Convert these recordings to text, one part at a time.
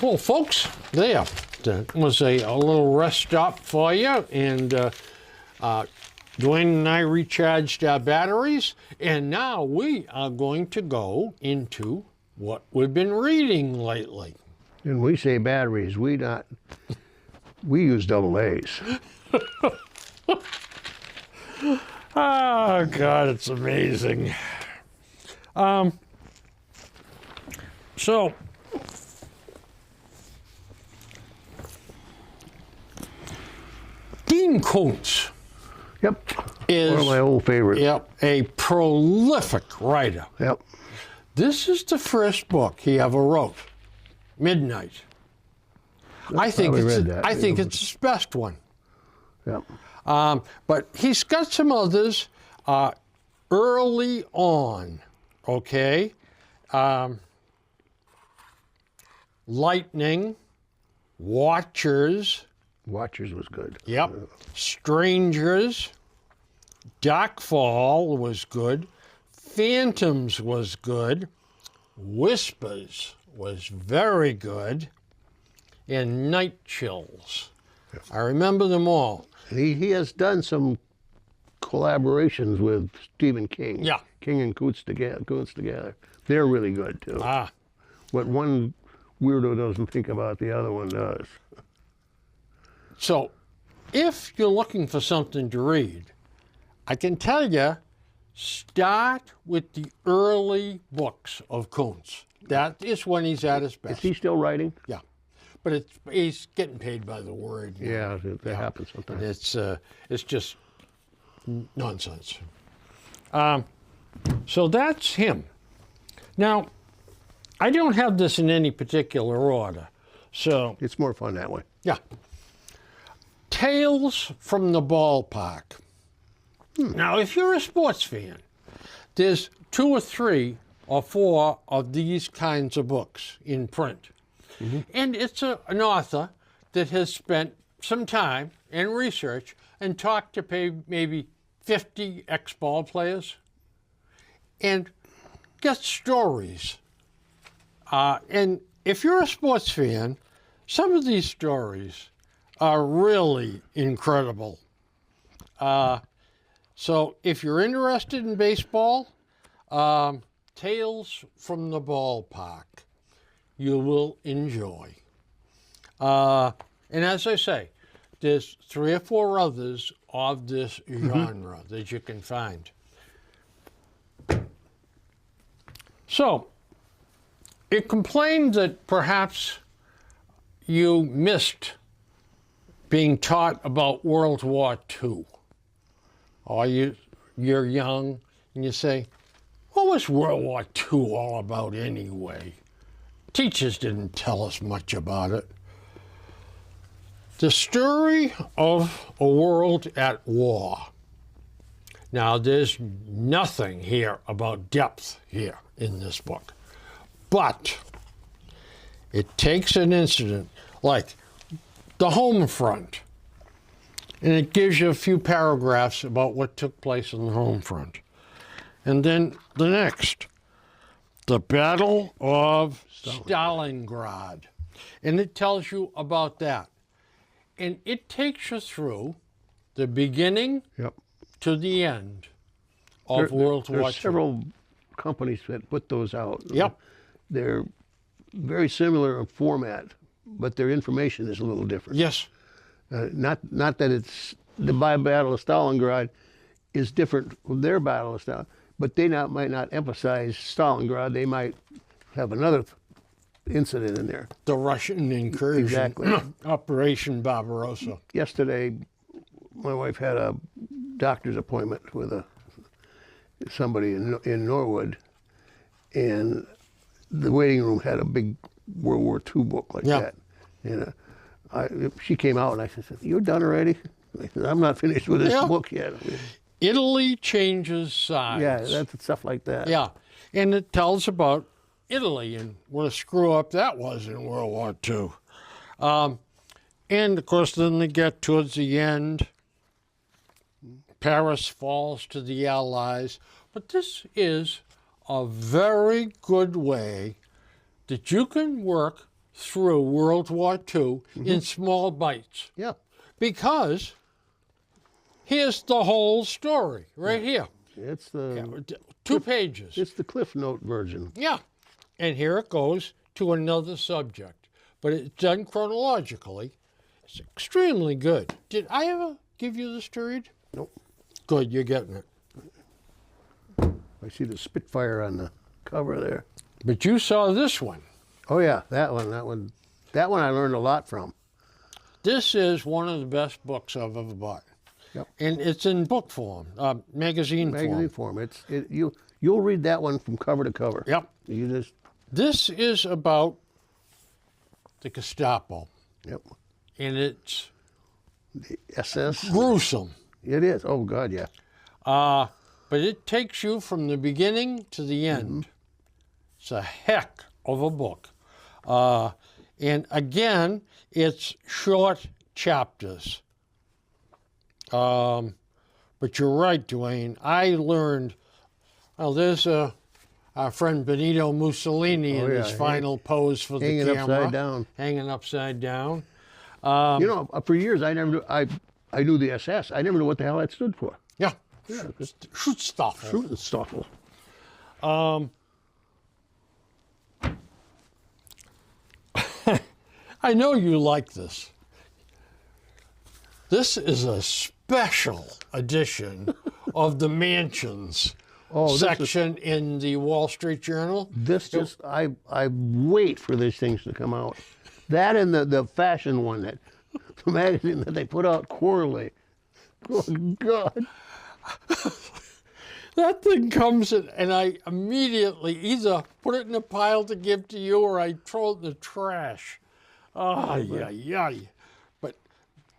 Well, folks, there. That was a little rest stop for you. And Dwayne and I recharged our batteries. And now we are going to go into what we've been reading lately. And we say batteries, we use double A's. Oh, God, it's amazing. So, Dean Koontz Yep. is One of my old favorites. Yep, a prolific writer. Yep. This is the first book he ever wrote, Midnight. I think it's his best one. Yep. But he's got some others early on, okay? Lightning, Watchers. Watchers was good. Yep. Strangers. Darkfall was good. Phantoms was good. Whispers was very good. And Night Chills. I remember them all. He has done some collaborations with Stephen King. Yeah. King and Koontz together. They're really good too. Ah. What one weirdo doesn't think about, the other one does. So, if you're looking for something to read, I can tell you, start with the early books of Koontz. That is when he's at his best. Is he still writing? Yeah, but he's getting paid by the word. Yeah, that happens And sometimes. it's just nonsense. So that's him. Now, I don't have this in any particular order. So, It's more fun that way. yeah. Tales from the Ballpark. Now, if you're a sports fan, there's 2 or 3 or 4 of these kinds of books in print. And it's an author that has spent some time and research and talked to maybe 50 ex-ball players and gets stories. And if you're a sports fan, some of these stories are really incredible. So if you're interested in baseball, Tales from the Ballpark, you will enjoy. And as I say, there's 3 or 4 others of this genre that you can find. So, it complained that perhaps you missed being taught about World War II. Or you're young and you say, what was World War II all about anyway? Teachers didn't tell us much about it. The story of a world at war. Now, there's nothing here about depth here in this book. But it takes an incident like the home front, and it gives you a few paragraphs about what took place on the home front. And then the next, the Battle of Stalingrad. And it tells you about that. And it takes you through the beginning to the end of World War II. There's several companies that put those out. Yep. They're very similar in format, but their information is a little different. Yes. Not that it's the Battle of Stalingrad is different from their Battle of Stalingrad, but they might not emphasize Stalingrad. They might have another incident in there. The Russian incursion. Exactly. Operation Barbarossa. Yesterday, my wife had a doctor's appointment with somebody in Norwood, and the waiting room had a big World War II book like that. And she came out and I said, "You're done already?" I said, "I'm not finished with this book yet." Italy changes sides. Yeah, that's stuff like that. Yeah, and it tells about Italy and what a screw up that was in World War II. And of course, then they get towards the end. Paris falls to the Allies. But this is a very good way that you can work through World War II in small bites. Yeah. Because here's the whole story right here. It's the 2 pages. it's the Cliff Note version. Yeah. And here it goes to another subject. But it's done chronologically. It's extremely good. Did I ever give you this to read? Nope. Good, you're getting it. I see the Spitfire on the cover there. But you saw this one. Oh yeah, that one I learned a lot from. This is one of the best books I've ever bought. Yep. And it's in book form, magazine form. You'll read that one from cover to cover. Yep. You just This is about the Gestapo, yep. and it's SS. gruesome. It is. Oh God, yeah. But it takes you from the beginning to the end. It's a heck of a book. And again, it's short chapters. But you're right, Dwayne. I learned, well, there's our friend Benito Mussolini in his final pose for the hanging camera. upside down. Hanging upside down. You know, for years I never knew. I knew the SS. I never knew what the hell that stood for. Yeah. Schutzstaffel. Schutzstaffel. I know you like this. This is a special edition of the Mansions section in the Wall Street Journal. I wait for these things to come out. That and the fashion one, the magazine that they put out quarterly. Oh God. That thing comes in, and I immediately either put it in a pile to give to you or I throw it in the trash. Yeah. But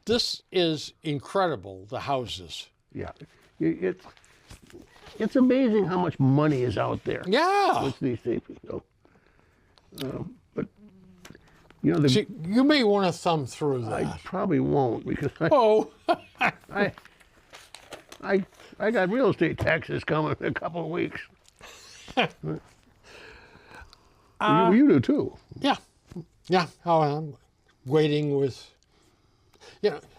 this is incredible, the houses. Yeah. It's amazing how much money is out there. Yeah. With these people. But, you know, See, you may want to thumb through that. I probably won't because I got real estate taxes coming in a couple of weeks. You do too. Yeah. Oh, I'm waiting with.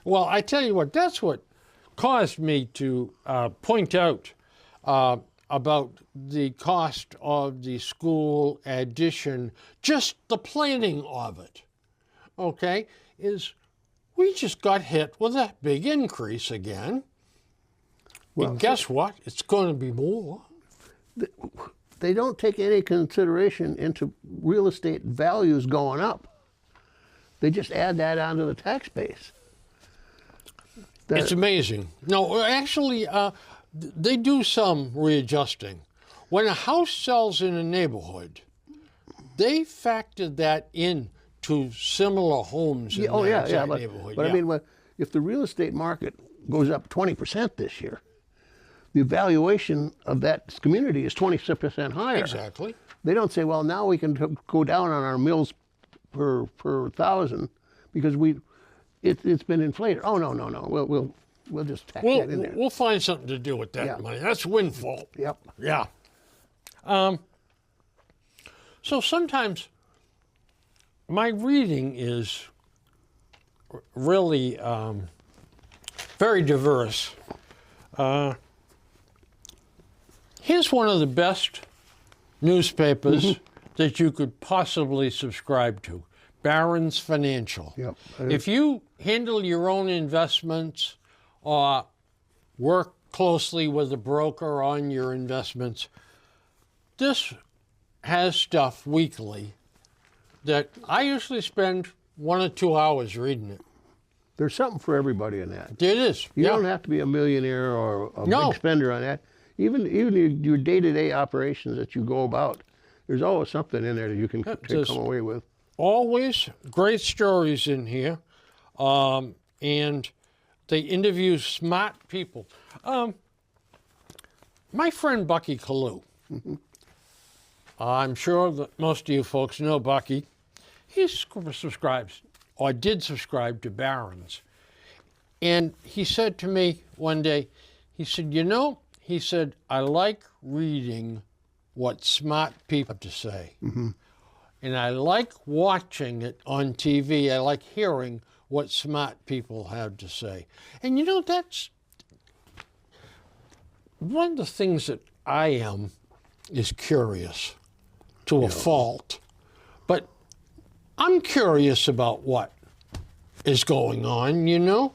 Well, I tell you what. That's what caused me to point out about the cost of the school addition. Just the planning of it. Okay, is we just got hit with a big increase again. Well, and guess what? It's going to be more. They don't take any consideration into real estate values going up. They just add that onto the tax base. It's amazing. No, actually, they do some readjusting. When a house sells in a neighborhood, they factor that in to similar homes in that neighborhood. But I mean, if the real estate market goes up 20% this year, the valuation of that community is 20% higher. Exactly. They don't say, well, now we can go down on our mills per thousand because it's been inflated. Oh no. We'll just tack that in there. We'll find something to do with that money. That's windfall. Yep. Yeah. So sometimes my reading is really very diverse. Here's one of the best newspapers that you could possibly subscribe to, Barron's Financial. Yep. If you handle your own investments or work closely with a broker on your investments, this has stuff weekly that I usually spend 1 or 2 hours reading it. There's something for everybody in that. It is. You don't have to be a millionaire or a big spender on that. Even your day-to-day operations that you go about, there's always something in there that you can come away with. Always great stories in here, and they interview smart people. My friend Bucky Kalu, I'm sure that most of you folks know Bucky. He subscribes, or did subscribe to Barron's. And he said to me one day, he said, he said, I like reading what smart people have to say. and I like watching it on TV. I like hearing what smart people have to say. And you know, that's one of the things that I am is curious to a fault. But I'm curious about what is going on, you know?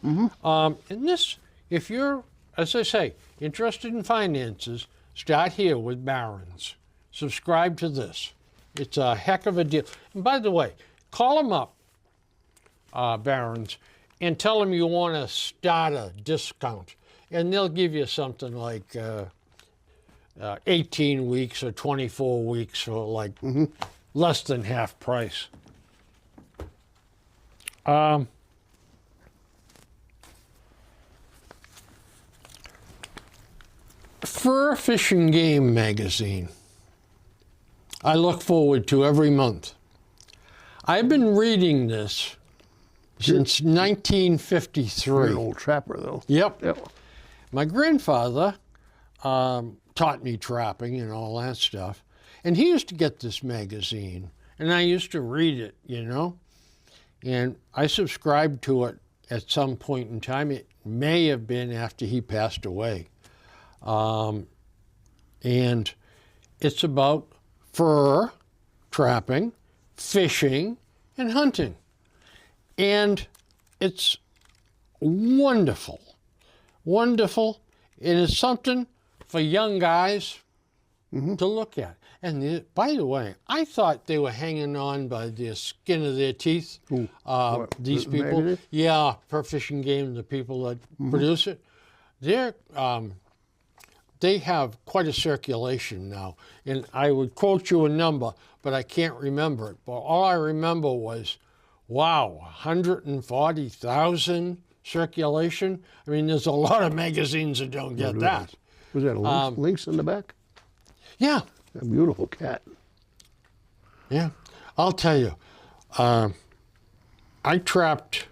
And this, if you're, as I say, interested in finances, start here with Barron's. Subscribe to this. It's a heck of a deal. And by the way, call them up, Barron's, and tell them you want a starter discount. And they'll give you something like 18 weeks or 24 weeks for like less than half price. Fur Fish and Game magazine. I look forward to every month. I've been reading this since 1953. You're an old trapper, though. Yep. Yep. My grandfather taught me trapping and all that stuff. And he used to get this magazine, and I used to read it, you know. And I subscribed to it at some point in time. It may have been after he passed away. And it's about fur, trapping, fishing, and hunting. And it's wonderful. Wonderful. It is something for young guys to look at. And by the way, I thought they were hanging on by the skin of their teeth. These the people, magazine? yeah, Fur Fish and Game, the people that produce it, they have quite a circulation now. And I would quote you a number, but I can't remember it. But all I remember was, wow, 140,000 circulation. I mean, there's a lot of magazines that don't get that. Was that a lynx in the back? Yeah, A beautiful cat. yeah. I'll tell you, I trapped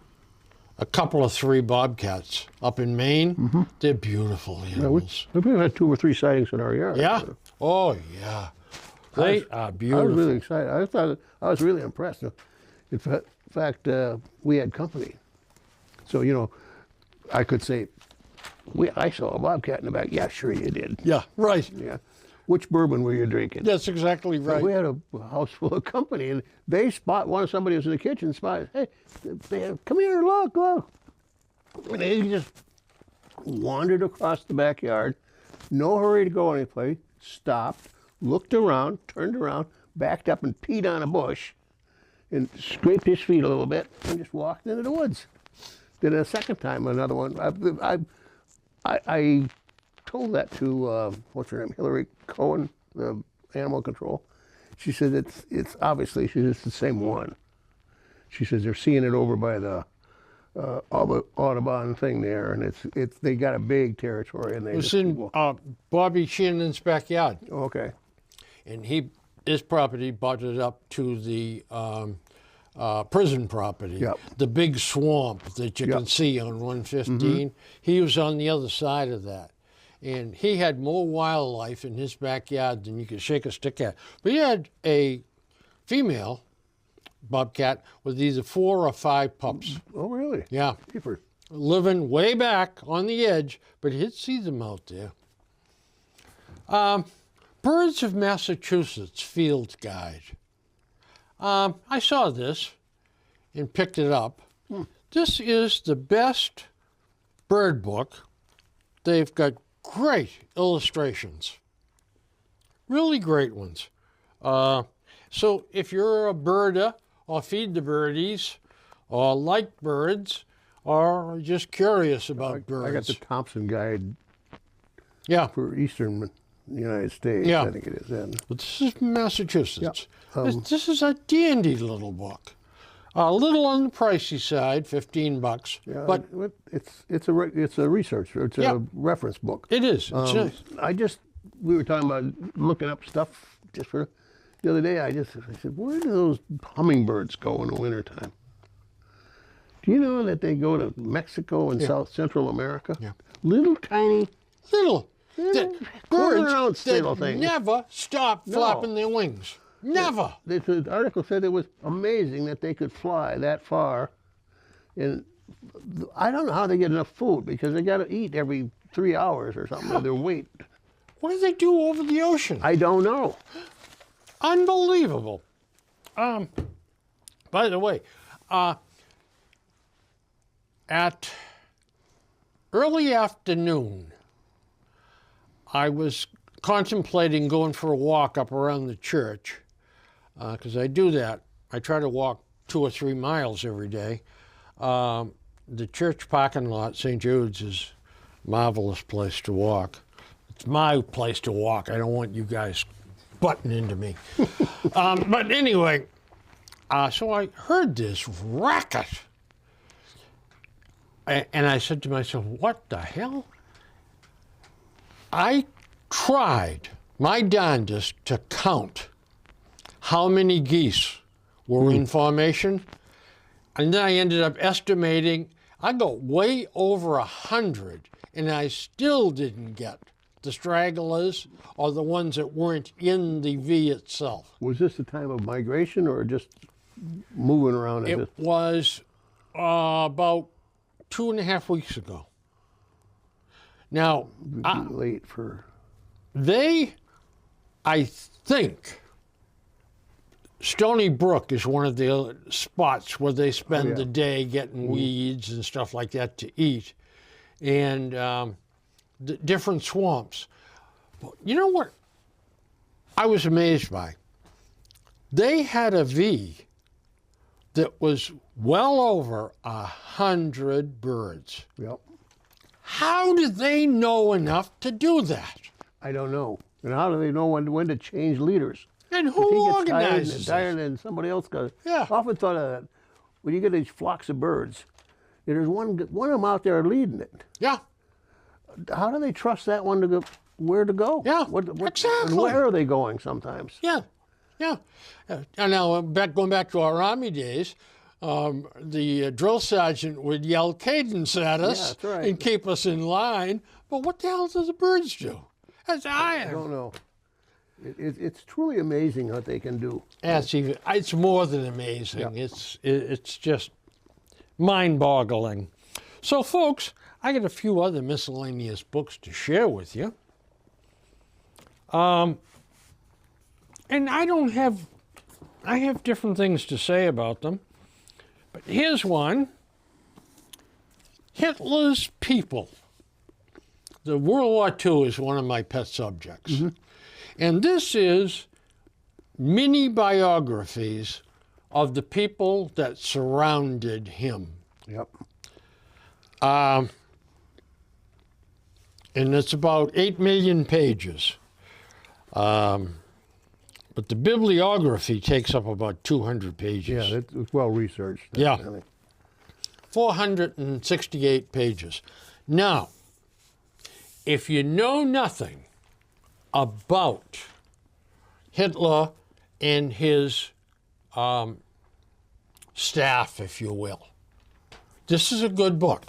a couple of 3 bobcats up in Maine. They're beautiful animals. We've had 2 or 3 sightings in our yard. Yeah. Oh, yeah. They are beautiful. I was really excited. I was really impressed. In fact, we had company. So, you know, I could say, I saw a bobcat in the back. Yeah, sure you did. Yeah, right. Yeah. Which bourbon were you drinking? That's exactly right. We had a house full of company, and they somebody was in the kitchen, spotted, hey, come here, look. And they just wandered across the backyard, no hurry to go anyplace, stopped, looked around, turned around, backed up and peed on a bush, and scraped his feet a little bit, and just walked into the woods. Then a second time, another one. I told that to, what's her name, Hillary Cohen, the animal control. She said it's obviously, she said it's the same one. She says they're seeing it over by the Audubon thing there, and it's they got a big territory, and they It was in Bobby Shannon's backyard, okay. and his property butted up to the prison property, Yep. the big swamp that you can see on 115. He was on the other side of that. And he had more wildlife in his backyard than you could shake a stick at. But he had a female bobcat with either 4 or 5 pups. Oh, really? Yeah, Keeper. living way back on the edge, but he'd see them out there. Birds of Massachusetts Field Guide. I saw this and picked it up. This is the best bird book. They've got great illustrations, really great ones. So if you're a birder or feed the birdies or like birds or just curious about birds. I got the Thompson Guide Yeah, for Eastern United States, Yeah. I think it is. And but this is Massachusetts. Yeah. This is a dandy little book. A little on the pricey side, $15, yeah, but it's a research, it's Yeah. a reference book. it is. It's nice. We were talking about looking up stuff just for the other day. I said, where do those hummingbirds go in the wintertime? Do you know that they go to Mexico and South Central America? Yeah. Little tiny Little quarter-ounce birds little that things. never stop flapping their wings. Never. The article said it was amazing that they could fly that far. And I don't know how they get enough food because they got to eat every 3 hours or something of their weight. What do they do over the ocean? I don't know. Unbelievable. By the way, at early afternoon, I was contemplating going for a walk up around the church, because I do that. I try to walk 2 or 3 miles every day. The church parking lot, St. Jude's, is a marvelous place to walk. It's my place to walk. I don't want you guys butting into me. But anyway, so I heard this racket. And I said to myself, what the hell? I tried my darndest to count how many geese were in formation. And then I ended up estimating, I got way over 100, and I still didn't get the stragglers or the ones that weren't in the V itself. Was this the time of migration or just moving around? It was about 2.5 weeks ago. Now, late for... I think, Stony Brook is one of the spots where they spend the day getting weeds and stuff like that to eat, and different swamps. You know what I was amazed by? They had a V that was well over 100 birds. Yep. How did they know enough to do that? I don't know. And how do they know when to change leaders? And If who he gets organizes tired this? and somebody else goes. Yeah. I often thought of that. When you get these flocks of birds, there's one of them out there leading it. Yeah, How do they trust that one to go where to go? Yeah, exactly. And where are they going sometimes? yeah, yeah. And now, going back to our Army days, the drill sergeant would yell cadence at us that's right. and keep us in line. But what the hell do the birds do? I don't know. It's truly amazing what they can do. It's more than amazing. Yeah. It's just mind-boggling. So, folks, I got a few other miscellaneous books to share with you. And I have different things to say about them. But here's one. Hitler's People. The World War II is one of my pet subjects. Mm-hmm. And this is mini biographies of the people that surrounded him. Yep. And it's about 8 million pages. But the bibliography takes up about 200 pages. Yeah, it's well researched. Yeah. Really. 468 pages. Now, if you know nothing about Hitler and his staff, if you will, this is a good book.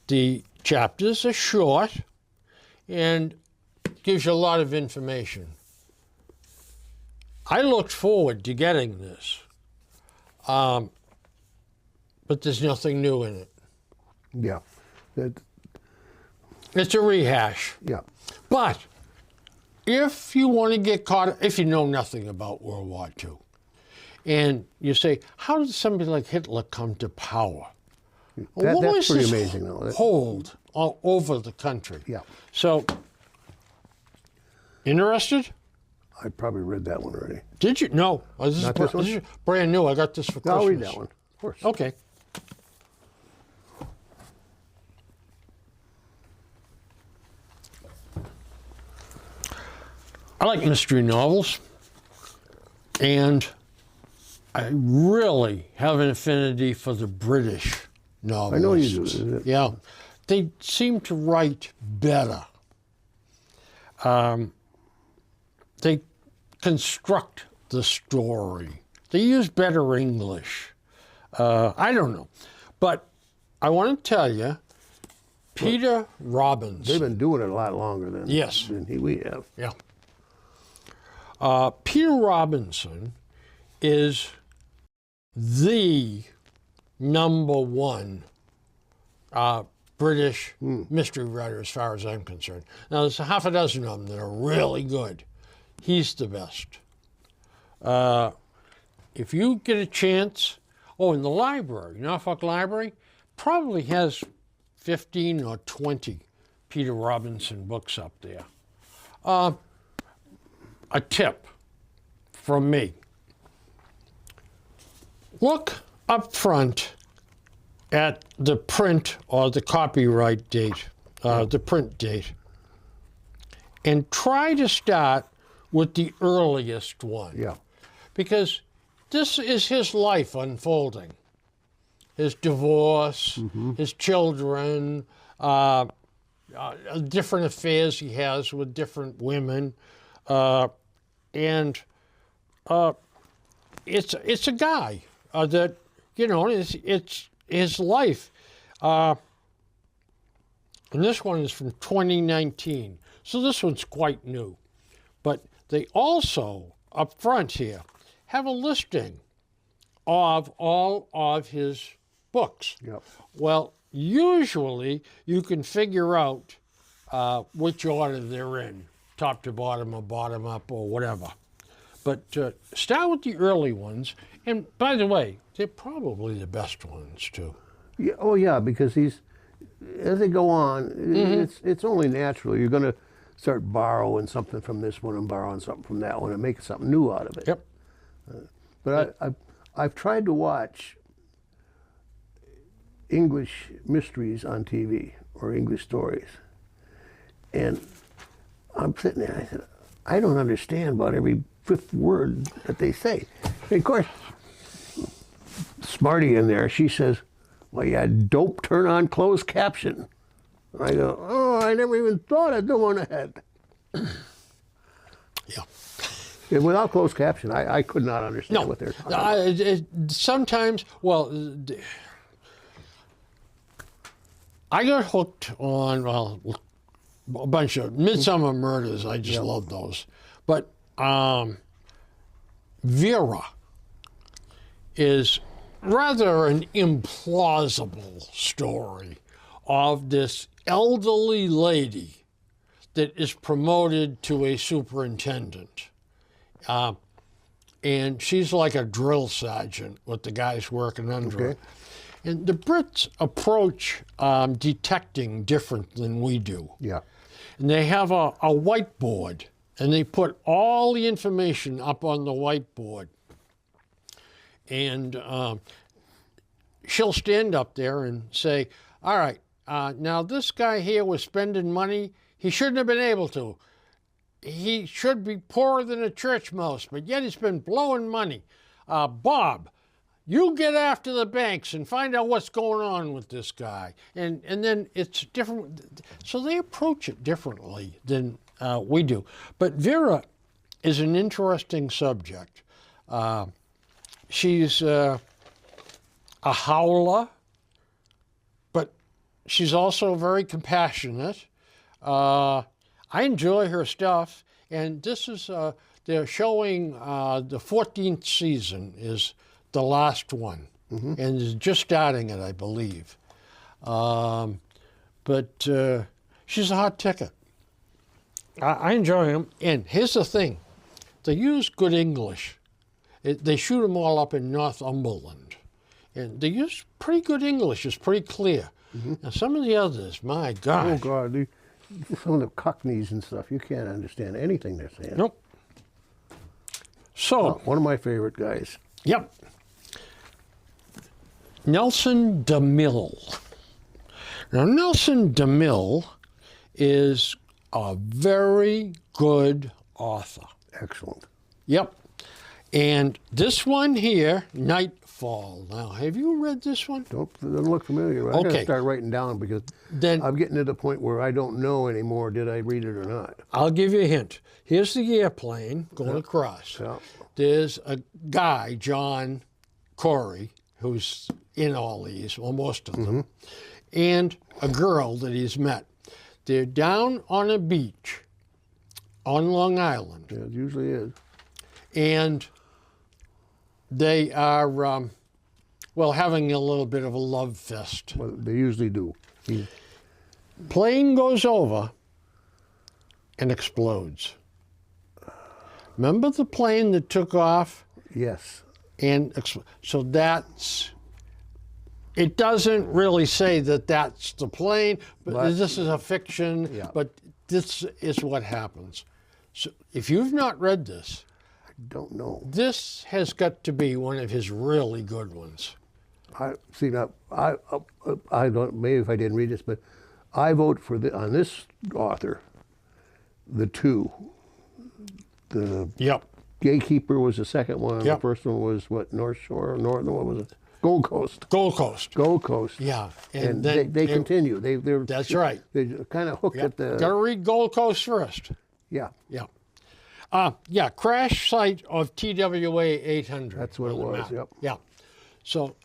The chapters are short and gives you a lot of information. I looked forward to getting this, but there's nothing new in it. Yeah. It's a rehash. Yeah. But if you want to get caught, if you know nothing about World War II, and you say, how did somebody like Hitler come to power? What That's was pretty his amazing, though. hold all over the country? Yeah. So, interested? I probably read that one already. Did you? No. Not this one? This is brand new. I got this for Christmas. I'll read that one, of course. Okay. I like mystery novels, and I really have an affinity for the British novelists. I know you do. Yeah. They seem to write better. They construct the story. They use better English. I don't know. But I want to tell you, Peter Robbins. They've been doing it a lot longer than, Yes. than we have. Yeah. Peter Robinson is the #1 British mystery writer as far as I'm concerned. Now, there's half a dozen of them that are really good. He's the best. If you get a chance, in the library, Norfolk Library, probably has 15 or 20 Peter Robinson books up there. A tip from me. Look up front at the print or the copyright date, the print date, and try to start with the earliest one. Yeah. Because this is his life unfolding. His divorce, his children, different affairs he has with different women, and it's a guy that it's his life. And this one is from 2019, so this one's quite new. But they also up front here have a listing of all of his books. Yep. Well, usually you can figure out which order they're in, top to bottom or bottom up or whatever. But start with the early ones, and by the way, they're probably the best ones too. Yeah. Oh, yeah. Because as they go on, it's only natural. You're going to start borrowing something from this one and borrowing something from that one and make something new out of it. Yep. But I've tried to watch English mysteries on TV or English stories, and I'm sitting there. I said, I don't understand about every fifth word that they say. And of course, Smarty in there, she says, "Well, yeah, dope. Turn on closed caption." And I go, "Oh, I never even thought of doing that." Yeah. And without closed caption, I could not understand what they're talking about. Sometimes, I got hooked on, a bunch of Midsummer Murders. I just love those. But Vera is rather an implausible story of this elderly lady that is promoted to a superintendent. And she's like a drill sergeant with the guys working under her. And the Brits approach detecting different than we do. Yeah. And they have a whiteboard, and they put all the information up on the whiteboard. And she'll stand up there and say, all right, now this guy here was spending money he shouldn't have been able to. He should be poorer than a church mouse, but yet he's been blowing money. Bob, you get after the banks and find out what's going on with this guy. And then it's different. So they approach it differently than we do. But Vera is an interesting subject. She's a howler, but she's also very compassionate. I enjoy her stuff, and this is, they're showing the 14th season is the last one, and is just starting it, I believe. But she's a hot ticket. I enjoy them, and here's the thing. They use good English. They shoot them all up in Northumberland, and they use pretty good English. It's pretty clear. Now, some of the others, my gosh. Oh, God. Some of the cockneys and stuff, you can't understand anything they're saying. Nope. So, One of my favorite guys. yep. Nelson DeMille. Now, Nelson DeMille is a very good author. Excellent. Yep. And this one here, Nightfall. Now, have you read this one? Doesn't look familiar. I got to Okay. start writing down because Then I'm getting to the point where I don't know anymore, did I read it or not? I'll give you a hint. Here's the airplane going across. Yeah. There's a guy, John Corey, who's in all these, or most of them, and a girl that he's met. They're down on a beach on Long Island. Yeah, it usually is. and they are, well, having a little bit of a love fest. Well, they usually do. Plane goes over and explodes. Remember the plane that took off? Yes. And so that's, it doesn't really say that that's the plane, but this is a fiction, Yeah. but this is what happens. So if you've not read this, Don't know. this has got to be one of his really good ones. I see now. I don't. Maybe if I didn't read this, but I vote for on this author. The two. The Yep. Gatekeeper was the second one. Yep. The first one was what? North Shore. What was it? Gold Coast. Gold Coast. Gold Coast. Yeah. And then they continue. They're That's right. They kind of hooked at the. Got to read Gold Coast first. Yeah. Yeah. Yeah, crash site of TWA 800. That's what it on the was, map. yep. Yeah. So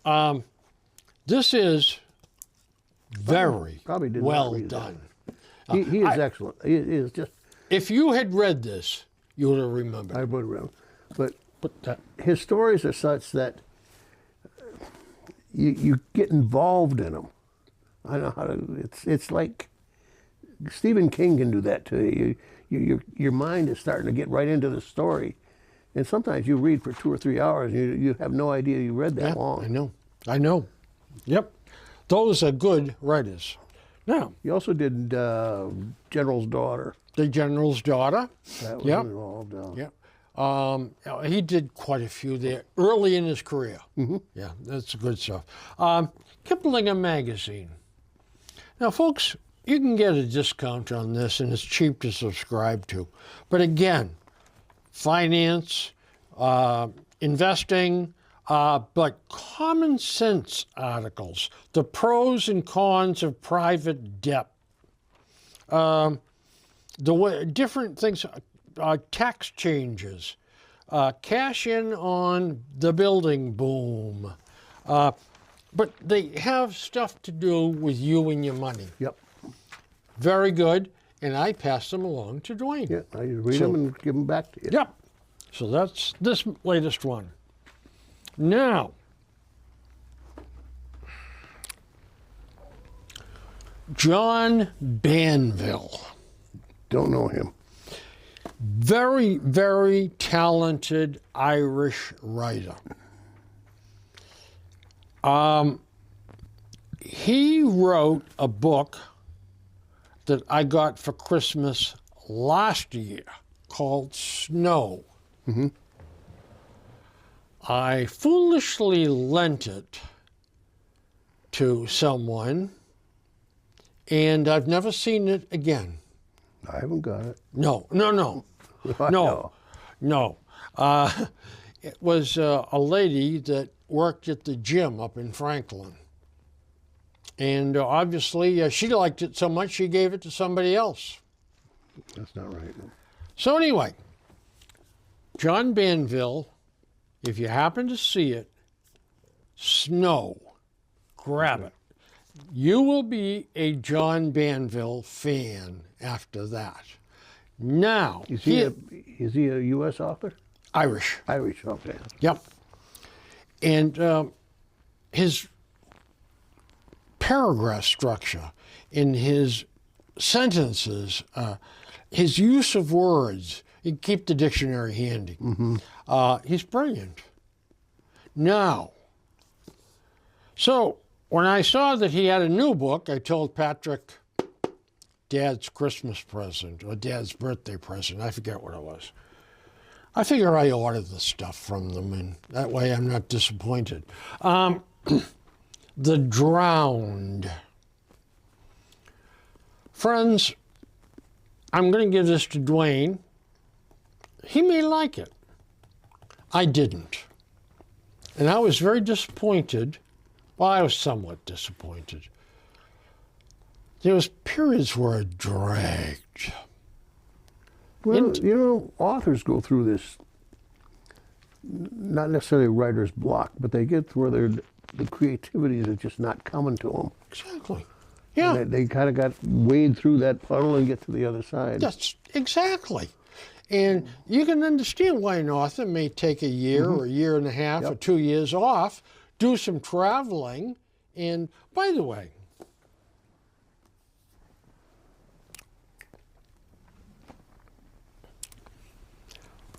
this is very Probably did not well read that. done. He is excellent. He is just. If you had read this, you would have remembered. I would remember, but But that, his stories are such that you get involved in them. I don't know how to. It's like Stephen King can do that to you. Your mind is starting to get right into the story, and sometimes you read for 2 or 3 hours and you have no idea you read that yeah, long. I know. Yep. Those are good writers. Now, He also did General's Daughter. The General's Daughter. That was Yep. involved. Yeah. He did quite a few there early in his career. Mm-hmm. Yeah, that's good stuff. Kiplinger Magazine. Now, folks, you can get a discount on this, and it's cheap to subscribe to. But again, finance, investing, but common sense articles, the pros and cons of private debt, the way, different things, tax changes, cash in on the building boom. But they have stuff to do with you and your money. Yep. Very good. And I pass them along to Dwayne. Yeah. I read So- them and give them back to you. Yep. So that's this latest one. Now, John Banville. Don't know him. Very, very talented Irish writer. He wrote a book that I got for Christmas last year called Snow. Mm-hmm. I foolishly lent it to someone, and I've never seen it again. I haven't got it. No. I No, know. no. It was a lady that worked at the gym up in Franklin. And obviously she liked it so much she gave it to somebody else. That's not right. So anyway, John Banville, if you happen to see it, Snow, grab it. You will be a John Banville fan after that. Now, Is he a U.S. author? Irish. Irish, okay. Yep. And his paragraph structure in his sentences, his use of words, you keep the dictionary handy. Mm-hmm. He's brilliant. Now, so when I saw that he had a new book, I told Patrick, Dad's Christmas present or Dad's birthday present, I forget what it was. I figure I order the stuff from them, and that way I'm not disappointed. The Drowned. Friends, I'm going to give this to Dwayne. He may like it. I didn't. And I was very disappointed. Well, I was somewhat disappointed. There was periods where it dragged. Well, authors go through this, not necessarily writer's block, but they get to where the creativity is just not coming to them. Exactly. Yeah. They kind of got wade through that puddle and get to the other side. That's exactly. And you can understand why an author may take a year or a year and a half or 2 years off, do some traveling. And by the way,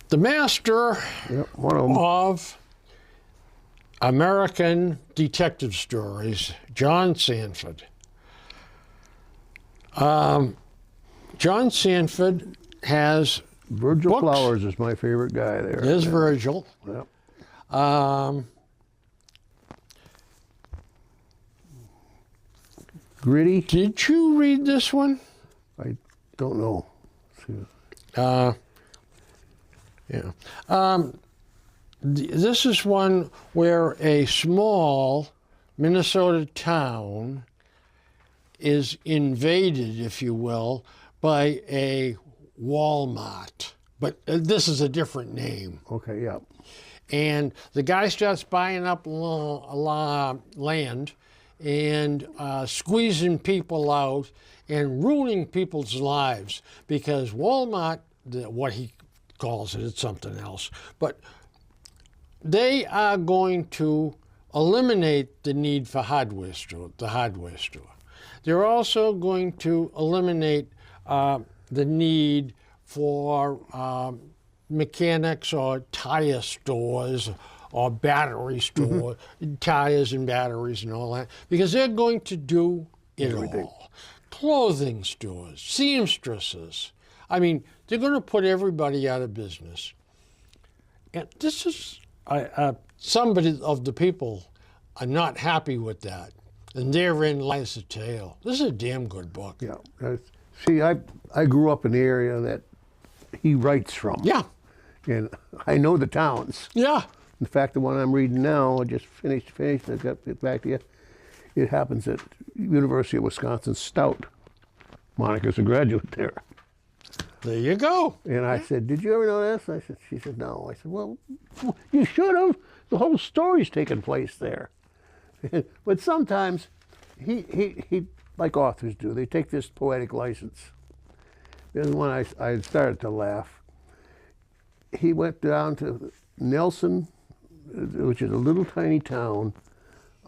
the master Yep, one of them. of American detective stories, John Sanford. John Sanford has Virgil books. Flowers is my favorite guy there. There's Virgil. Yep. Gritty? Did you read this one? I don't know. Yeah. This is one where a small Minnesota town is invaded, if you will, by a Walmart. But this is a different name. Okay, yeah. And the guy starts buying up land and squeezing people out and ruining people's lives because Walmart, what he calls it, it's something else, but they are going to eliminate the need for the hardware store. They're also going to eliminate the need for mechanics or tire stores or battery stores, tires and batteries and all that, because they're going to do it all. Clothing stores, seamstresses. I mean, they're going to put everybody out of business. And this is, somebody of the people are not happy with that. And therein lies the tale. This is a damn good book. Yeah. See, I grew up in the area that he writes from. Yeah. And I know the towns. Yeah. In fact, the one I'm reading now, I just finished, I got it back to you. It happens at University of Wisconsin Stout. Monica's a graduate there. There you go. And I said, did you ever know this? She said, no. I said, well, you should have. The whole story's taking place there. But sometimes he, like authors do, they take this poetic license. And when I started to laugh, he went down to Nelson, which is a little tiny town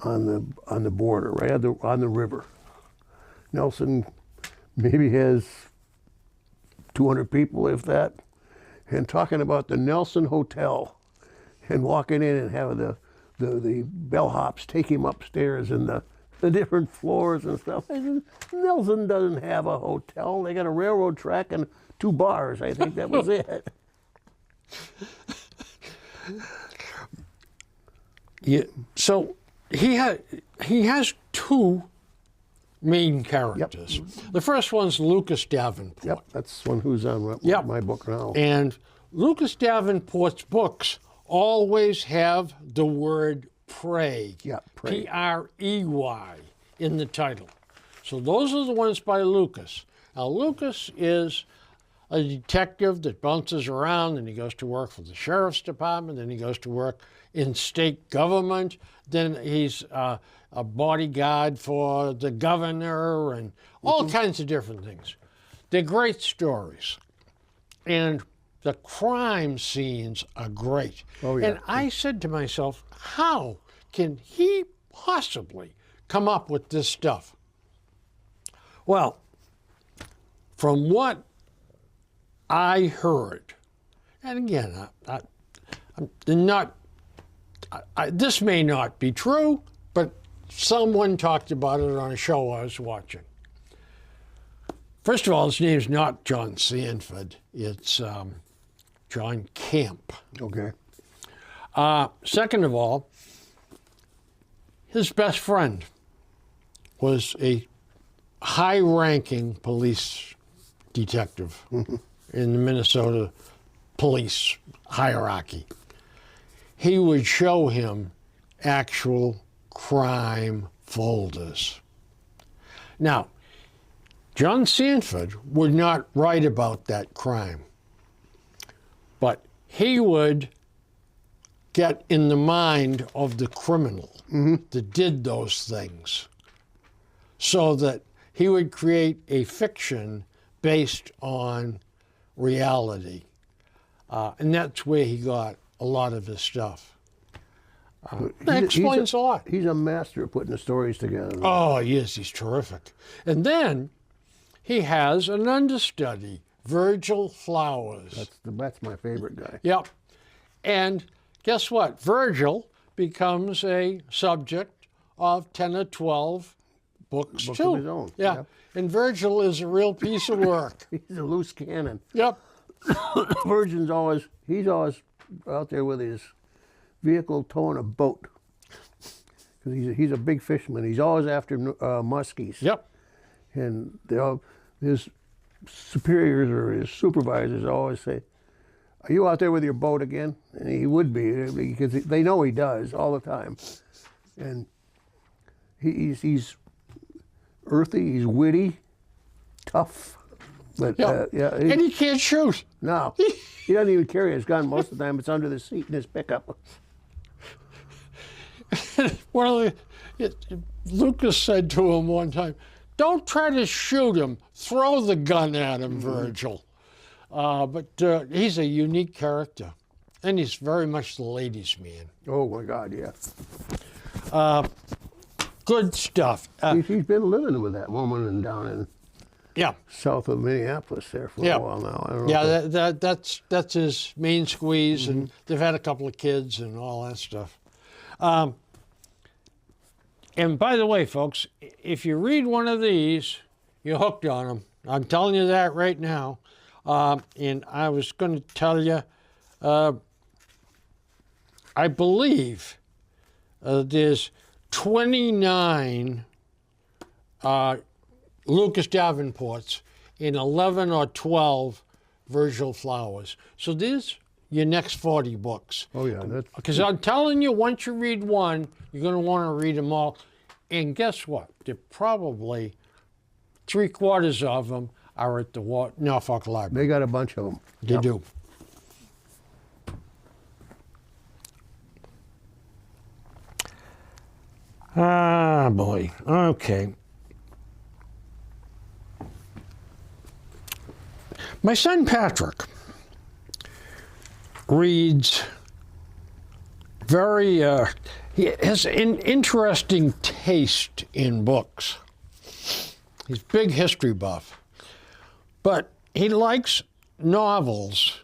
on the border, right on the river. Nelson maybe has 200 people, if that, and talking about the Nelson Hotel and walking in and having the bellhops take him upstairs and the different floors and stuff. I said, Nelson doesn't have a hotel. They got a railroad track and 2 bars. I think that was it. Yeah. So he has 2 main characters. Yep. The first one's Lucas Davenport. Yep, that's one who's on Yep. my book now. And Lucas Davenport's books always have the word pray, Yeah, pray. P-R-E-Y, in the title. So those are the ones by Lucas. Now, Lucas is a detective that bounces around, and he goes to work for the sheriff's department, then he goes to work in state government, then he's a bodyguard for the governor, and all kinds of different things. They're great stories. And the crime scenes are great. Oh, yeah. And I said to myself, how can he possibly come up with this stuff? Well, from what I heard, and again, I'm not, this may not be true, but someone talked about it on a show I was watching. First of all, his name's not John Sanford, it's John Camp. Okay. Second of all, his best friend was a high-ranking police detective in the Minnesota police hierarchy. He would show him actual crime folders. Now, John Sanford would not write about that crime, but he would get in the mind of the criminal that did those things, so that he would create a fiction based on reality. And that's where he got a lot of his stuff. But That explains a lot. He's a master of putting the stories together. Oh, yes, he's terrific. And then he has an understudy, Virgil Flowers. That's my favorite guy. Yep. And guess what? Virgil becomes a subject of 10 or 12 books, Book too. of his own. Yeah. Yep. And Virgil is a real piece of work. He's a loose cannon. Yep. He's always out there with his vehicle towing a boat. Because he's a big fisherman. He's always after muskies. Yep. And his superiors or his supervisors always say, "Are you out there with your boat again?" And he would be, because they know he does all the time. And he's earthy, he's witty, tough. But Yep. And he can't shoot. no, he doesn't even carry his gun. Most of the time it's under the seat in his pickup. Lucas said to him one time, "Don't try to shoot him. Throw the gun at him, Virgil." But he's a unique character. And he's very much the ladies' man. Oh my God, yeah. Good stuff. He's been living with that woman and down in Yeah. south of Minneapolis there for Yeah. a while now. I don't know. Yeah, that's his main squeeze, and they've had a couple of kids and all that stuff. And by the way, folks, if you read one of these, you're hooked on them. I'm telling you that right now. And I was going to tell you, I believe there's 29 Lucas Davenports in 11 or 12 Virgil Flowers. So there's your next 40 books. Oh yeah, Because I'm telling you, once you read one, you're going to want to read them all. And guess what? They're probably 3/4 of them are at the Norfolk Library. they got a bunch of them. They do. Ah, boy. Okay. My son Patrick reads he has an interesting taste in books. He's a big history buff, but he likes novels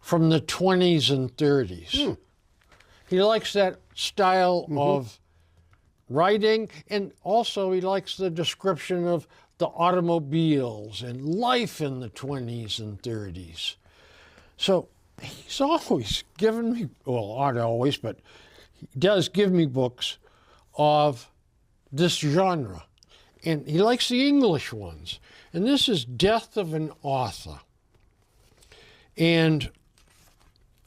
from the 20s and 30s. He likes that style of writing, and also he likes the description of the automobiles and life in the 20s and 30s. So he's always given me, well, not always, but he does give me books of this genre. And he likes the English ones. And this is Death of an Author. And,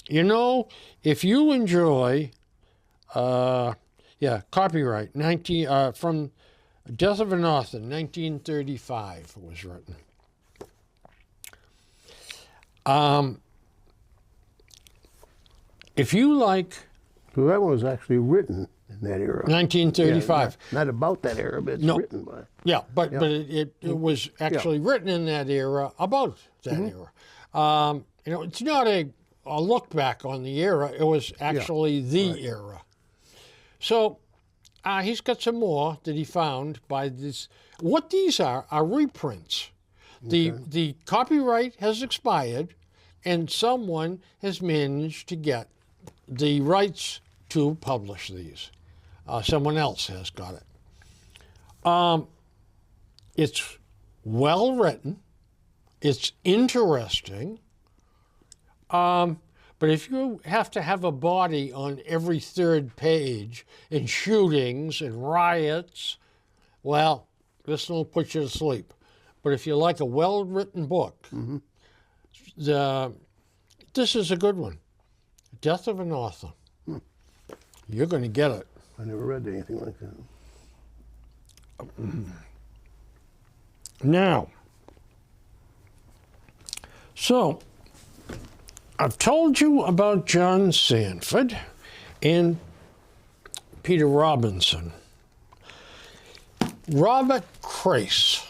you know, if you enjoy, copyright, from Death of an Author, 1935 was written. If you like So that one was actually written in that era. 1935. Yeah, not about that era, but it's No. written by. Yeah, but it was actually written in that era, about that era. You know, it's not a look back on the era. It was actually the era. So he's got some more that he found by this. What these are reprints. The copyright has expired, and someone has managed to get the rights to publish these. Someone else has got it. It's well written. It's interesting. But if you have to have a body on every third page and shootings and riots, well, this will put you to sleep. But if you like a well-written book, this is a good one. Death of an Author. You're going to get it. I never read anything like that. Now, so I've told you about John Sanford and Peter Robinson. Robert Crace.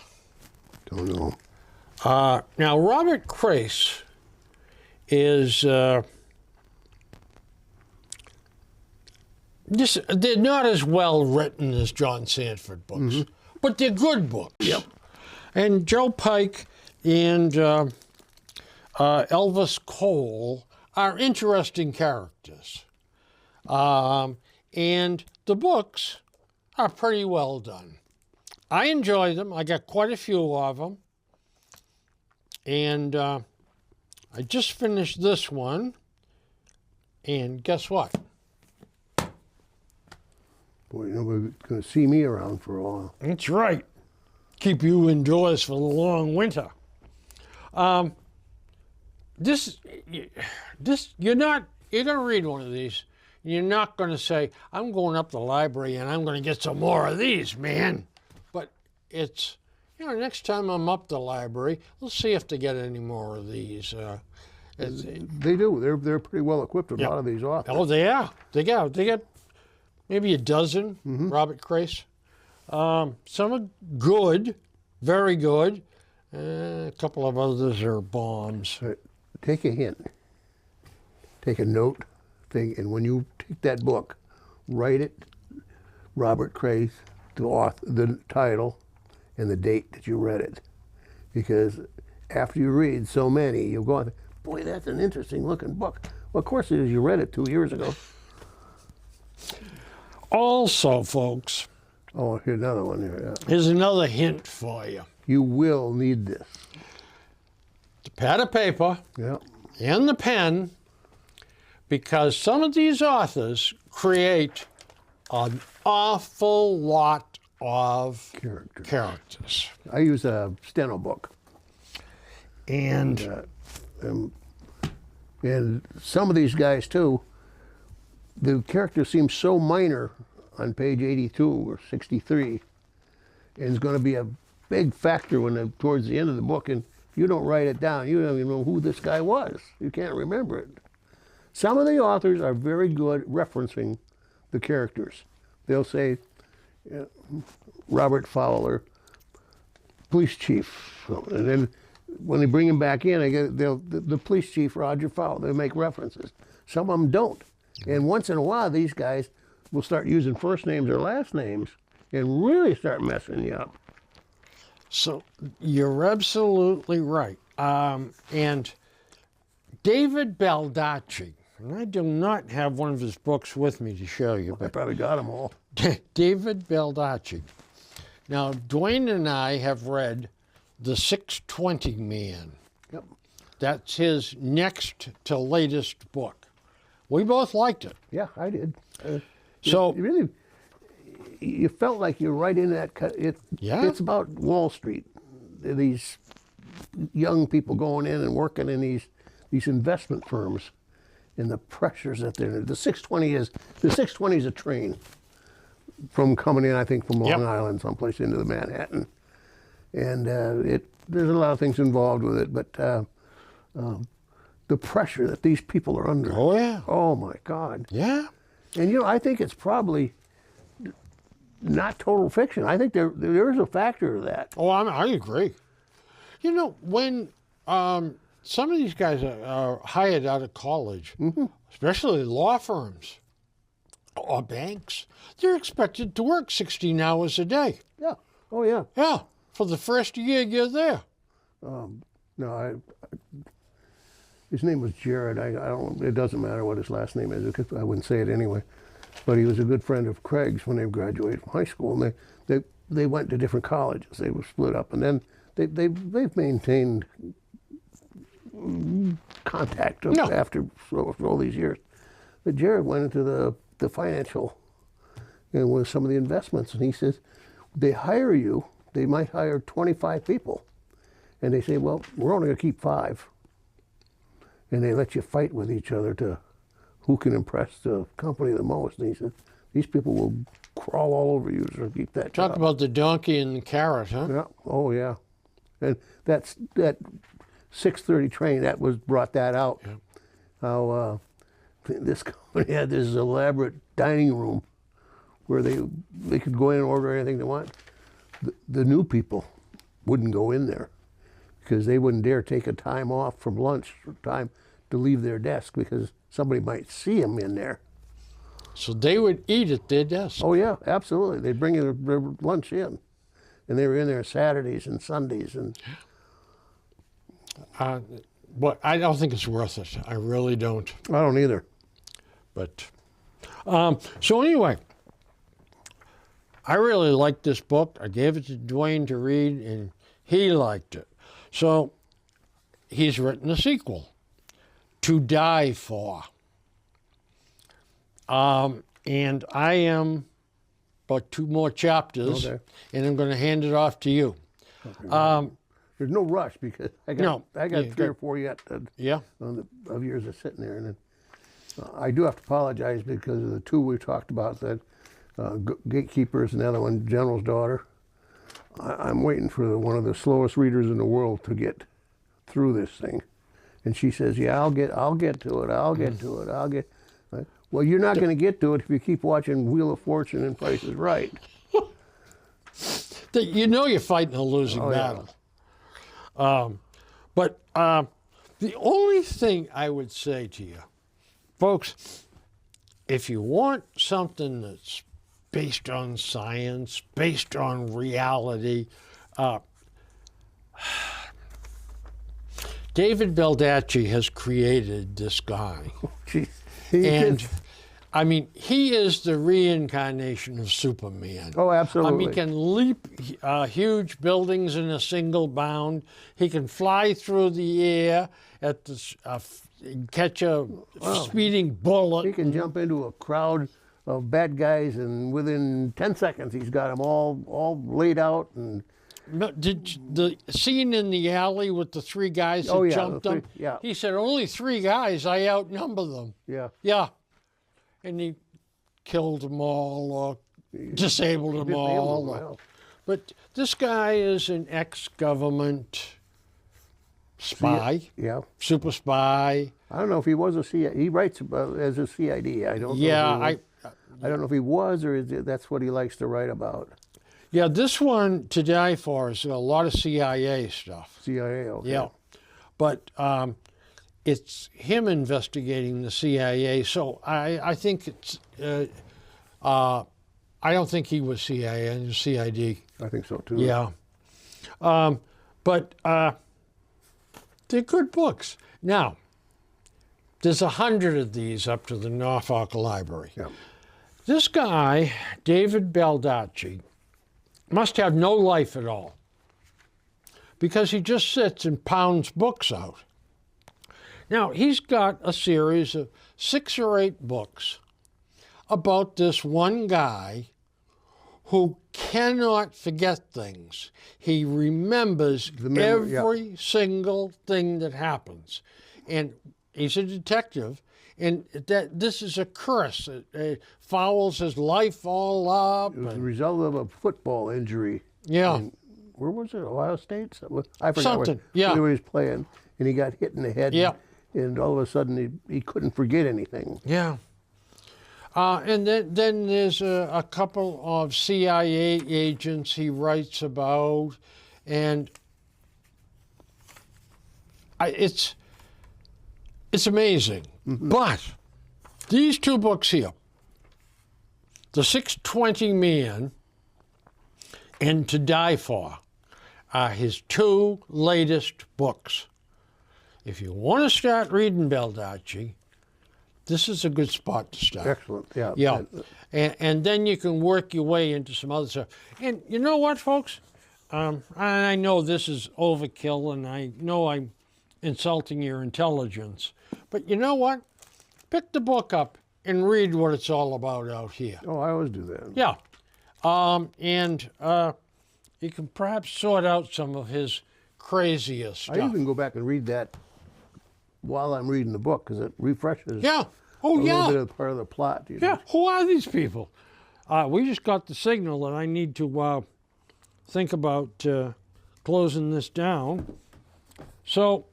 Don't know. Now, Robert Crace is they're not as well written as John Sanford books, but they're good books. Yep. And Joe Pike and Elvis Cole are interesting characters. And the books are pretty well done. I enjoy them. I got quite a few of them. And I just finished this one. And guess what? Boy, nobody's going to see me around for a while. That's right. Keep you indoors for the long winter. You're going to read one of these. You're not going to say, I'm going up to the library and I'm going to get some more of these, man. But it's, next time I'm up to the library, let's see if they get any more of these. They do. They're pretty well equipped with a lot of these authors. Oh, they are. They got maybe a dozen, Robert Crace. Some are good, very good. A couple of others are bombs. Take a hint. Take a note thing, and when you take that book, write it, Robert Crace, the author, the title, and the date that you read it. Because after you read so many, you'll go on, boy, that's an interesting looking book. Well, of course it is. You read it 2 years ago. Also, folks, oh, here's another one here. Yeah. Here's another hint for you. You will need this. The pad of paper Yeah. and the pen, because some of these authors create an awful lot of characters. I use a steno book. And And some of these guys, too, the characters seem so minor on page 82 or 63, and it's going to be a big factor when towards the end of the book, and you don't write it down. You don't even know who this guy was. You can't remember it. Some of the authors are very good referencing the characters. They'll say, Robert Fowler, police chief, and then when they bring him back in, the police chief, Roger Fowler, they make references. Some of them don't. And once in a while, these guys will start using first names or last names and really start messing you up. So you're absolutely right. And David Baldacci, and I do not have one of his books with me to show you, I but probably got them all. David Baldacci. Now, Dwayne and I have read The 620 Man. Yep. That's his next to latest book. We both liked it. Yeah, I did. So You felt like you're right in that. Yeah. It's about Wall Street. These young people going in and working in these investment firms, and the pressures that they're. The 620 is a train from coming in, I think, from Long Island, someplace into the Manhattan, and there's a lot of things involved with it, but the pressure that these people are under. Oh yeah. Oh my God. Yeah. And I think it's probably not total fiction. I think there is a factor of that. Oh, I agree. When some of these guys are hired out of college, especially law firms or banks, they're expected to work 16 hours a day. Yeah. Oh yeah. Yeah. For the first year you're there. No, his name was Jared. I don't. It doesn't matter what his last name is because I wouldn't say it anyway. But he was a good friend of Craig's when they graduated from high school, and they went to different colleges. They were split up, and then they've maintained contact after for all these years. But Jared went into the financial and with some of the investments, and he says they hire you. They might hire 25 people, and they say, well, we're only going to keep 5. And they let you fight with each other to who can impress the company the most. And he said, these people will crawl all over you to keep that Talk job. about the donkey and the carrot, huh? Yeah. Oh, yeah. And that 6:30 train brought that out. Yeah. How this company had this elaborate dining room where they could go in and order anything they want. The new people wouldn't go in there because they wouldn't dare take a time off from lunch time to leave their desk because somebody might see them in there. So they would eat at their desk. Oh yeah, absolutely. They'd bring their lunch in, and they were in there Saturdays and Sundays. And But I don't think it's worth it. I really don't. I don't either. But so anyway, I really liked this book. I gave it to Dwayne to read, and he liked it. So he's written a sequel, To Die For. And I am about 2 more chapters, Okay. and I'm going to hand it off to you. Okay. There's no rush because I got you 3 or 4 yet Yeah. of years of sitting there, and then, I do have to apologize because of the 2 we talked about, that Gatekeepers and the other one, General's Daughter. I'm waiting for one of the slowest readers in the world to get through this thing, and she says, "Yeah, I'll get to it. I'll get to it. I'll get." Well, you're not going to get to it if you keep watching Wheel of Fortune and Price is Right. You know you're fighting a losing battle. But the only thing I would say to you, folks, if you want something that's based on science, based on reality, David Baldacci has created this guy. Jeez. And I mean, he is the reincarnation of Superman. Oh, absolutely. He can leap huge buildings in a single bound. He can fly through the air at the catch a speeding bullet. He can jump into a crowd of bad guys, and within 10 seconds, he's got them all laid out. And Did the scene in the alley with the 3 guys that jumped him? Yeah. He said, "Only 3 guys. I outnumber them." Yeah. Yeah. And he killed them all or disabled them all. But this guy is an ex-government spy, Yeah. super spy. I don't know if he was a CID. He writes about as a CID. I don't know. I don't know if he was or that's what he likes to write about. Yeah, this one, To Die For, is a lot of CIA stuff. CIA. Okay. Yeah. But it's him investigating the CIA. So I think it's, I don't think he was CIA, he was CID. I think so too. Yeah. But they're good books. Now, there's 100 of these up to the Norfolk Library. Yeah. This guy, David Baldacci, must have no life at all because he just sits and pounds books out. Now, he's got a series of 6 or 8 books about this one guy who cannot forget things. He remembers every single thing that happens. And he's a detective, and this is a curse. It fouls his life all up. It was the result of a football injury. Yeah. Where was it? Ohio State? I forgot Something, where he was playing, and he got hit in the head. Yeah. And all of a sudden, he couldn't forget anything. Yeah. And then there's a couple of CIA agents he writes about, and it's amazing. Mm-hmm. But these 2 books here, The 620 Man and To Die For, are his 2 latest books. If you want to start reading Baldacci, this is a good spot to start. Excellent. Yeah. Yeah. And then you can work your way into some other stuff. And you know what, folks? I know this is overkill, and I know I'm insulting your intelligence. But you know what? Pick the book up and read what it's all about out here. Oh, I always do that. Yeah. And you can perhaps sort out some of his craziest stuff. I even go back and read that while I'm reading the book because it refreshes. Yeah. Oh, a little bit of part of the plot. You know? Yeah. Who are these people? We just got the signal that I need to think about closing this down. So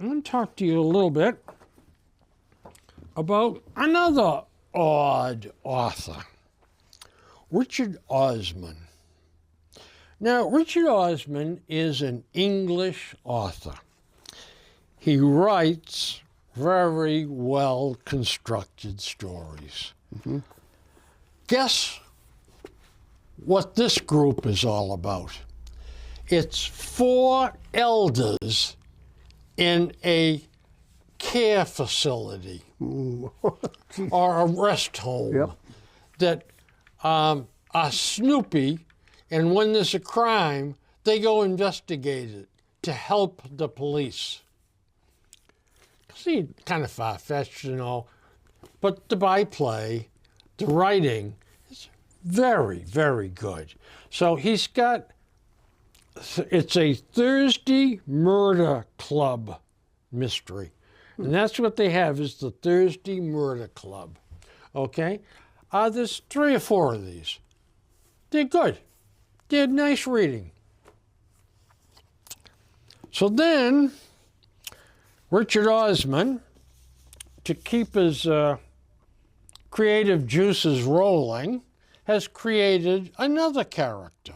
I'm going to talk to you a little bit about another odd author, Richard Osman. Now, Richard Osman is an English author. He writes very well constructed stories. Guess what this group is all about? It's 4 elders in a care facility or a rest home Yep. that are snoopy, and when there's a crime, they go investigate it to help the police. See, kind of far-fetched, but the byplay, the writing is very, very good. So he's got, it's a Thursday Murder Club mystery. And that's what they have, is the Thursday Murder Club. Okay? There's 3 or 4 of these. They're good. They're nice reading. So then, Richard Osman, to keep his creative juices rolling, has created another character.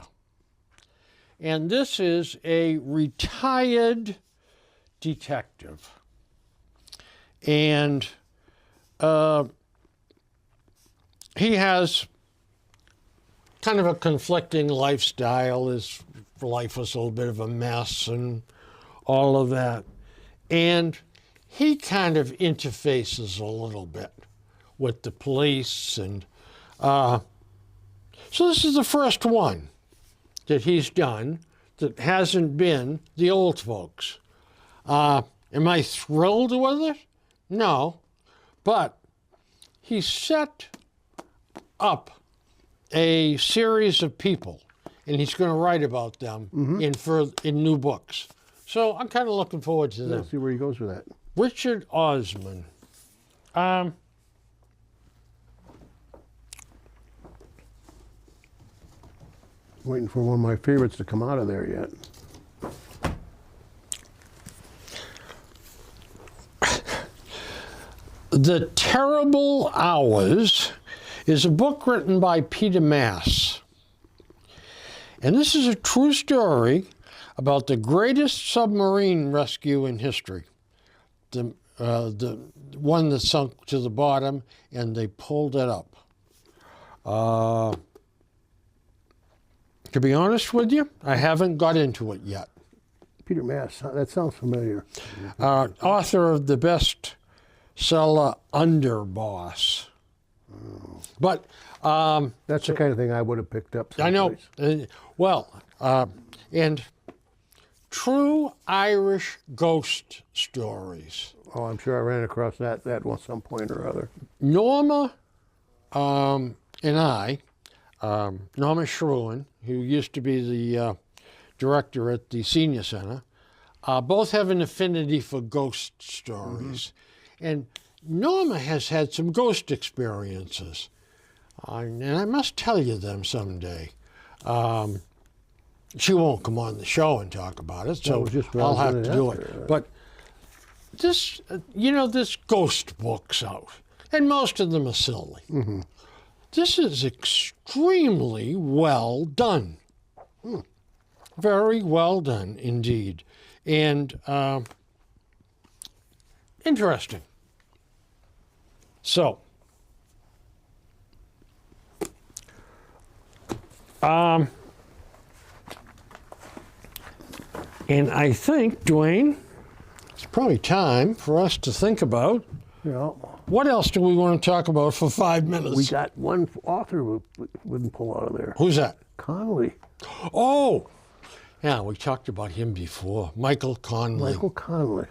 And this is a retired detective. And he has kind of a conflicting lifestyle. His life was a little bit of a mess and all of that. And he kind of interfaces a little bit with the police. And so this is the first one that he's done that hasn't been the old folks. Am I thrilled with it? No. But he set up a series of people, and he's going to write about them in new books. So I'm kind of looking forward to them. Let's see where he goes with that. Richard Osman. Waiting for one of my favorites to come out of there yet. The Terrible Hours is a book written by Peter Mass. And this is a true story about the greatest submarine rescue in history. The one that sunk to the bottom, and they pulled it up. To be honest with you, I haven't got into it yet. Peter Mass, that sounds familiar. Author of the bestseller Underboss. But That's the kind of thing I would have picked up I know. someplace. And true Irish ghost stories. Oh, I'm sure I ran across that at some point or other. Norma and I, Norma Sherwin, who used to be the director at the Senior Center, both have an affinity for ghost stories. And Norma has had some ghost experiences. And I must tell you them someday. She won't come on the show and talk about it, so was just what I I'll was have gonna to do ask it. her. But this, this ghost book's out, and most of them are silly. This is extremely well done. Very well done indeed. And interesting. So, and I think, Dwayne, it's probably time for us to think about what else do we want to talk about for 5 minutes? We got one author we wouldn't pull out of there. Who's that? Conley. Oh, yeah, we talked about him before. Michael Conley. Michael Conley.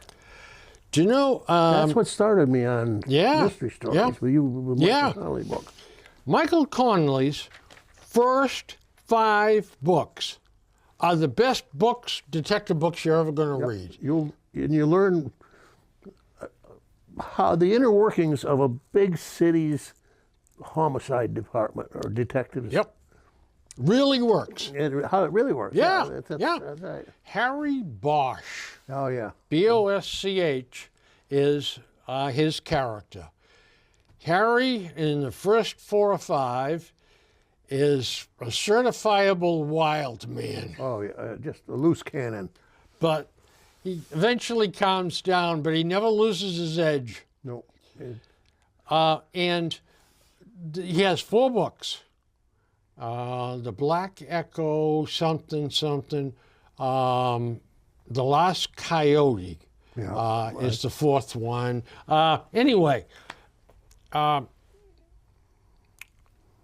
Do you know? That's what started me on mystery stories. Yeah. With Michael Conley book. Michael Conley's first 5 books are the best books, detective books you're ever going to read. You learn how the inner workings of a big city's homicide department or detectives. Yep. Really works. How it really works. Yeah. That's right. Harry Bosch, Oh, yeah. Bosch, is his character. Harry, in the first 4 or 5, is a certifiable wild man. Oh, yeah. Just a loose cannon. But he eventually calms down, but he never loses his edge. No. And he has 4 books. The Black Echo, something, something. The Last Coyote is the 4th one. Anyway,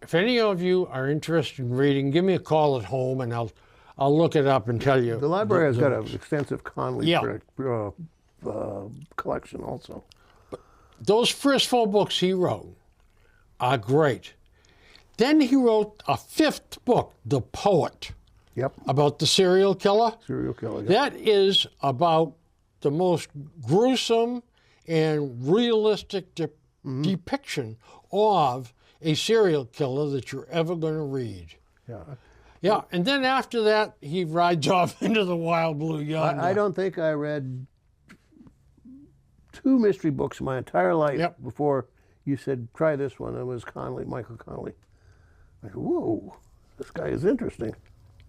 if any of you are interested in reading, give me a call at home, and I'll look it up and tell you. The library has got an extensive Conley Yeah. collection also. Those first 4 books he wrote are great. Then he wrote a 5th book, The Poet, Yep. about the serial killer. Serial killer. Yep. That is about the most gruesome and realistic depiction of a serial killer that you're ever going to read. Yeah. Yeah, and then after that, he rides off into the wild blue yonder. I don't think I read 2 mystery books in my entire life Yep. before you said, try this one. It was Conley, Michael Conley. I said, whoa, this guy is interesting.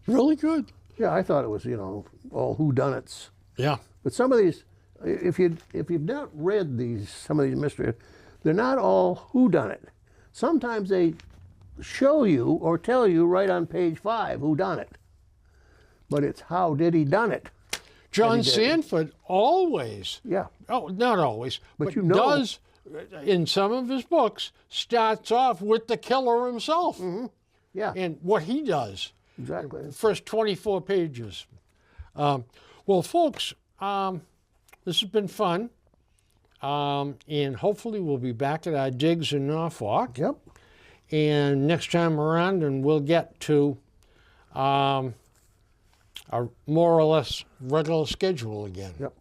Really good. Yeah, I thought it was, all whodunits. Yeah. But some of these, if you've not read some of these mysteries, they're not all whodunit. Sometimes they show you or tell you right on page 5 who done it. But it's how did he done it? John did. Sanford always, Yeah. oh, not always, but you know. does, in some of his books, starts off with the killer himself Yeah. and what he does. Exactly. First 24 pages. Well, folks, this has been fun. And hopefully we'll be back at our digs in Norfolk. Yep. And next time around, and we'll get to a more or less regular schedule again. Yep.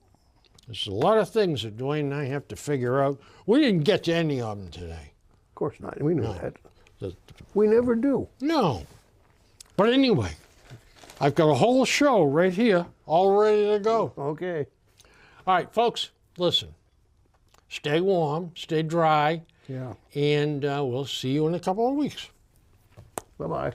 There's a lot of things that Dwayne and I have to figure out. We didn't get to any of them today. Of course not. We knew that. The- We never do. No. But anyway, I've got a whole show right here, all ready to go. Okay. All right, folks, listen. Stay warm, stay dry, Yeah. and we'll see you in a couple of weeks. Bye-bye.